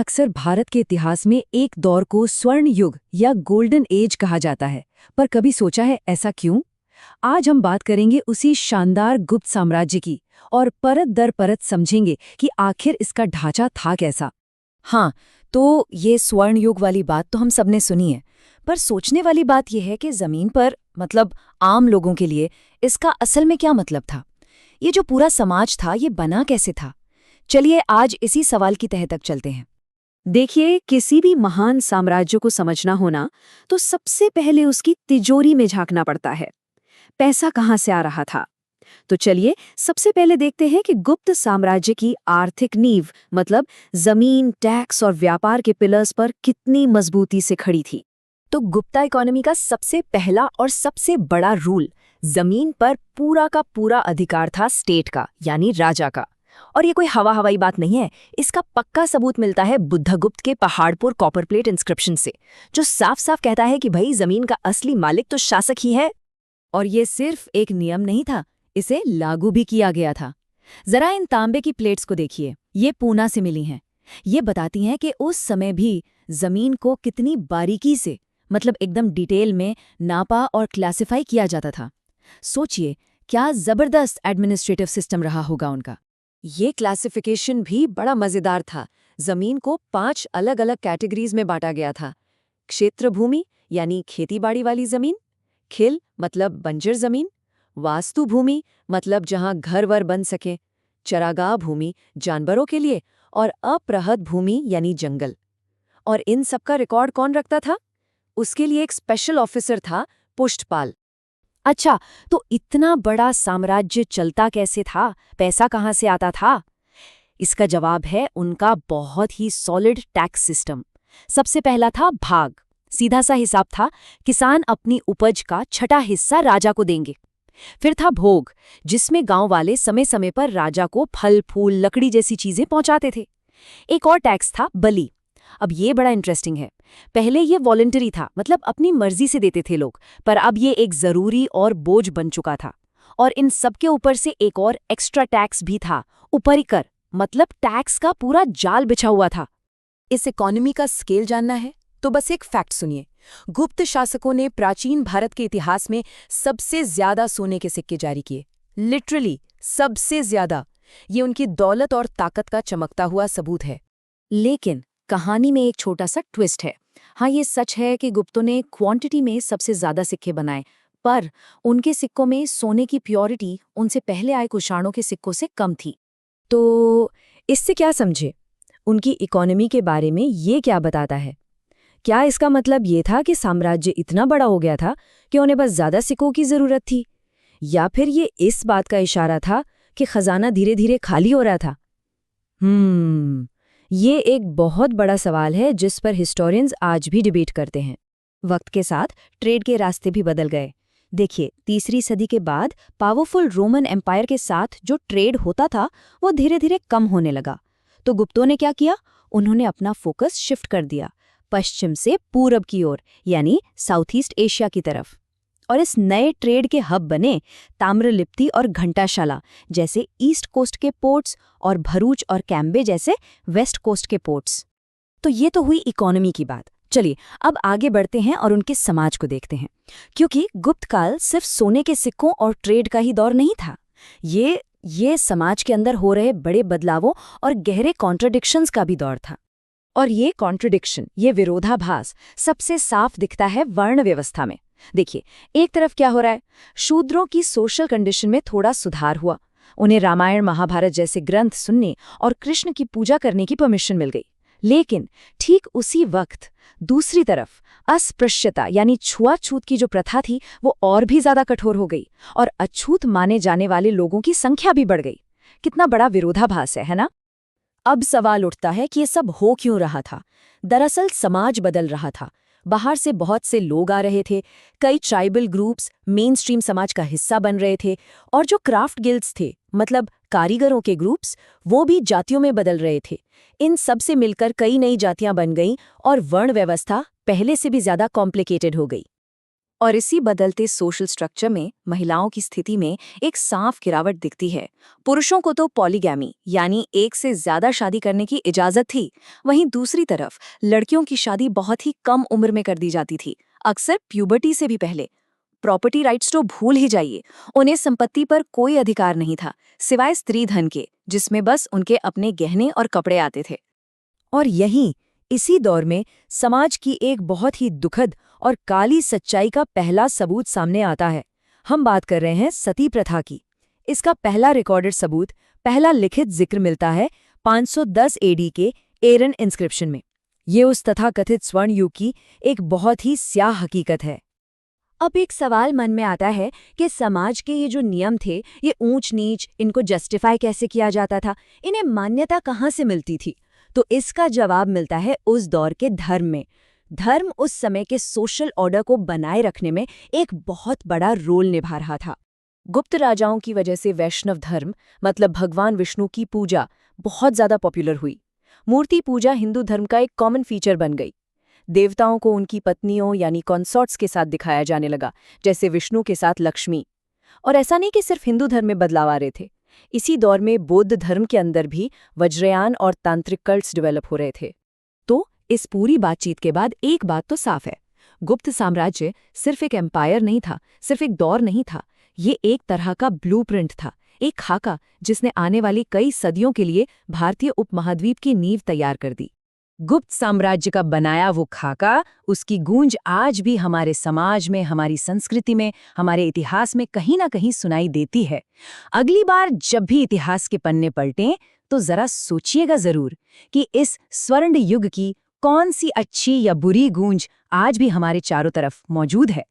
अक्सर भारत के इतिहास में एक दौर को स्वर्ण युग या गोल्डन एज कहा जाता है, पर कभी सोचा है ऐसा क्यों? आज हम बात करेंगे उसी शानदार गुप्त साम्राज्य की और परत दर परत समझेंगे कि आखिर इसका ढांचा था कैसा। हाँ, तो ये स्वर्ण युग वाली बात तो हम सबने सुनी है, पर सोचने वाली बात यह है कि जमीन पर मतलब आम लोगों के लिए इसका असल में क्या मतलब था। ये जो पूरा समाज था ये बना कैसे था। चलिए आज इसी सवाल की तह तक चलते हैं। देखिए, किसी भी महान साम्राज्य को समझना होना तो सबसे पहले उसकी तिजोरी में झांकना पड़ता है। पैसा कहाँ से आ रहा था? तो चलिए सबसे पहले देखते हैं कि गुप्त साम्राज्य की आर्थिक नींव मतलब जमीन, टैक्स और व्यापार के पिलर्स पर कितनी मजबूती से खड़ी थी। तो गुप्ता इकोनॉमी का सबसे पहला और सबसे बड़ा रूल जमीन पर पूरा का पूरा अधिकार था स्टेट का, यानी राजा का। और ये कोई हवाई बात नहीं है, इसका पक्का सबूत मिलता है बुद्धगुप्त के पहाड़पुर कॉपर प्लेट इंस्क्रिप्शन से, जो साफ साफ कहता है कि भाई जमीन का असली मालिक तो शासक ही है। और ये सिर्फ एक नियम नहीं था, इसे लागू भी किया गया था। जरा इन तांबे की प्लेट्स को देखिए, ये पूना से मिली हैं। ये बताती हैं कि उस समय भी जमीन को कितनी बारीकी से मतलब एकदम डिटेल में नापा और क्लासिफाई किया जाता था। सोचिए क्या जबरदस्त एडमिनिस्ट्रेटिव सिस्टम रहा होगा उनका। ये क्लासिफिकेशन भी बड़ा मजेदार था। जमीन को 5 अलग अलग कैटेगरीज में बांटा गया था। क्षेत्र भूमि यानी खेतीबाड़ी वाली जमीन, खिल मतलब बंजर जमीन, वास्तु भूमि मतलब जहां घर वर बन सके, चरागाह भूमि जानवरों के लिए, और अप्रहत भूमि यानी जंगल। और इन सबका रिकॉर्ड कौन रखता था? उसके लिए एक स्पेशल ऑफिसर था, पुष्टपाल। अच्छा, तो इतना बड़ा साम्राज्य चलता कैसे था, पैसा कहाँ से आता था? इसका जवाब है उनका बहुत ही सॉलिड टैक्स सिस्टम। सबसे पहला था भाग, सीधा सा हिसाब था, किसान अपनी उपज का छठा हिस्सा राजा को देंगे। फिर था भोग, जिसमें गांव वाले समय समय पर राजा को फल फूल लकड़ी जैसी चीजें पहुंचाते थे। एक और टैक्स था बलि। अब ये बड़ा इंटरेस्टिंग है। पहले ये वॉलंटरी था, मतलब अपनी मर्जी से देते थे लोग, पर अब ये एक जरूरी और बोझ बन चुका था। और इन सबके ऊपर से एक और एक्स्ट्रा टैक्स भी था, ऊपरी कर, मतलब टैक्स का पूरा जाल बिछा हुआ था। इस इकोनॉमी का स्केल जानना है तो बस एक फैक्ट सुनिए। गुप्त शासकों ने प्राचीन भारत के इतिहास में सबसे ज्यादा सोने के सिक्के जारी किए, लिटरली सबसे ज्यादा। ये उनकी दौलत और ताकत का चमकता हुआ सबूत है। लेकिन कहानी में एक छोटा सा ट्विस्ट है। हाँ, ये सच है कि गुप्तों ने क्वांटिटी में सबसे ज्यादा सिक्के बनाए, पर उनके सिक्कों में सोने की प्योरिटी उनसे पहले आए कुषाणों के सिक्कों से कम थी। तो इससे क्या समझे? उनकी इकोनॉमी के बारे में ये क्या बताता है? क्या इसका मतलब ये था कि साम्राज्य इतना बड़ा हो गया था कि उन्हें बस ज्यादा सिक्कों की जरूरत थी? या फिर ये इस बात का इशारा था कि खजाना धीरे धीरे खाली हो रहा था? ये एक बहुत बड़ा सवाल है जिस पर हिस्टोरियंस आज भी डिबेट करते हैं। वक्त के साथ ट्रेड के रास्ते भी बदल गए। देखिए, 3री सदी के बाद पावरफुल रोमन एम्पायर के साथ जो ट्रेड होता था वो धीरे धीरे कम होने लगा। तो गुप्तों ने क्या किया? उन्होंने अपना फोकस शिफ्ट कर दिया पश्चिम से पूरब की ओर, यानी साउथ ईस्ट एशिया की तरफ। और इस नए ट्रेड के हब बने ताम्रलिप्ति और घंटाशाला जैसे ईस्ट कोस्ट के पोर्ट्स, और भरूच और कैम्बे जैसे वेस्ट कोस्ट के पोर्ट्स। तो ये तो हुई इकोनॉमी की बात। चलिए अब आगे बढ़ते हैं और उनके समाज को देखते हैं, क्योंकि गुप्त काल सिर्फ सोने के सिक्कों और ट्रेड का ही दौर नहीं था। ये समाज के अंदर हो रहे बड़े बदलावों और गहरे कॉन्ट्रडिक्शंस का भी दौर था। और ये कॉन्ट्रडिक्शन, ये विरोधाभास सबसे साफ दिखता है वर्ण व्यवस्था में। देखिए, एक तरफ क्या हो रहा है? शूद्रों की सोशल कंडीशन में थोड़ा सुधार हुआ। उन्हें रामायण महाभारत जैसे ग्रंथ सुनने और कृष्ण की पूजा करने की परमिशन मिल गई। लेकिन ठीक उसी वक्त दूसरी तरफ अस्पृश्यता यानी छुआछूत की जो प्रथा थी वो और भी ज्यादा कठोर हो गई, और अछूत माने जाने वाले लोगों की संख्या भी बढ़ गई। कितना बड़ा विरोधाभास है ना? अब सवाल उठता है कि ये सब हो क्यों रहा था? दरअसल समाज बदल रहा था। बाहर से बहुत से लोग आ रहे थे, कई ट्राइबल ग्रुप्स मेन स्ट्रीम समाज का हिस्सा बन रहे थे, और जो क्राफ्ट गिल्ड्स थे मतलब कारीगरों के ग्रुप्स, वो भी जातियों में बदल रहे थे। इन सब से मिलकर कई नई जातियां बन गईं और वर्ण व्यवस्था पहले से भी ज्यादा कॉम्प्लिकेटेड हो गई। और इसी बदलते सोशल स्ट्रक्चर में महिलाओं की स्थिति में एक साफ गिरावट दिखती है। पुरुषों को तो पॉलीगैमी यानी एक से ज्यादा शादी करने की इजाजत थी, वहीं दूसरी तरफ लड़कियों की शादी बहुत ही कम उम्र में कर दी जाती थी, अक्सर प्यूबर्टी से भी पहले। प्रॉपर्टी राइट्स तो भूल ही जाइए, उन्हें संपत्ति पर कोई अधिकार नहीं था सिवाय स्त्री धन के, जिसमें बस उनके अपने गहने और कपड़े आते थे। और यहीं इसी दौर में समाज की एक बहुत ही दुखद और काली सच्चाई का पहला सबूत सामने आता है। हम बात कर रहे हैं सती प्रथा की। इसका पहला रिकॉर्डेड सबूत, पहला लिखित जिक्र मिलता है 510 एडी के एरन इंस्क्रिप्शन में। ये उस तथाकथित स्वर्ण युग की एक बहुत ही स्याह हकीकत है। अब एक सवाल मन में आता है कि समाज के ये जो नियम थे, ये ऊंच नीच, इनको जस्टिफाई कैसे किया जाता था, इन्हें मान्यता कहाँ से मिलती थी? तो इसका जवाब मिलता है उस दौर के धर्म में। धर्म उस समय के सोशल ऑर्डर को बनाए रखने में एक बहुत बड़ा रोल निभा रहा था। गुप्त राजाओं की वजह से वैष्णव धर्म, मतलब भगवान विष्णु की पूजा, बहुत ज्यादा पॉपुलर हुई। मूर्ति पूजा हिंदू धर्म का एक कॉमन फीचर बन गई। देवताओं को उनकी पत्नियों यानी कॉन्सॉर्ट्स के साथ दिखाया जाने लगा, जैसे विष्णु के साथ लक्ष्मी। और ऐसा नहीं कि सिर्फ हिंदू धर्म में बदलाव आ रहे थे, इसी दौर में बौद्ध धर्म के अंदर भी वज्रयान और तांत्रिक कल्ट्स डेवलप हो रहे थे। तो इस पूरी बातचीत के बाद एक बात तो साफ है, गुप्त साम्राज्य सिर्फ एक एम्पायर नहीं था, सिर्फ एक दौर नहीं था, ये एक तरह का ब्लूप्रिंट था, एक खाका जिसने आने वाली कई सदियों के लिए भारतीय उपमहाद्वीप की नींव तैयार कर दी। गुप्त साम्राज्य का बनाया वो खाका, उसकी गूंज आज भी हमारे समाज में, हमारी संस्कृति में, हमारे इतिहास में कहीं ना कहीं सुनाई देती है। अगली बार जब भी इतिहास के पन्ने पलटें तो जरा सोचिएगा जरूर कि इस स्वर्ण युग की कौन सी अच्छी या बुरी गूंज आज भी हमारे चारों तरफ मौजूद है।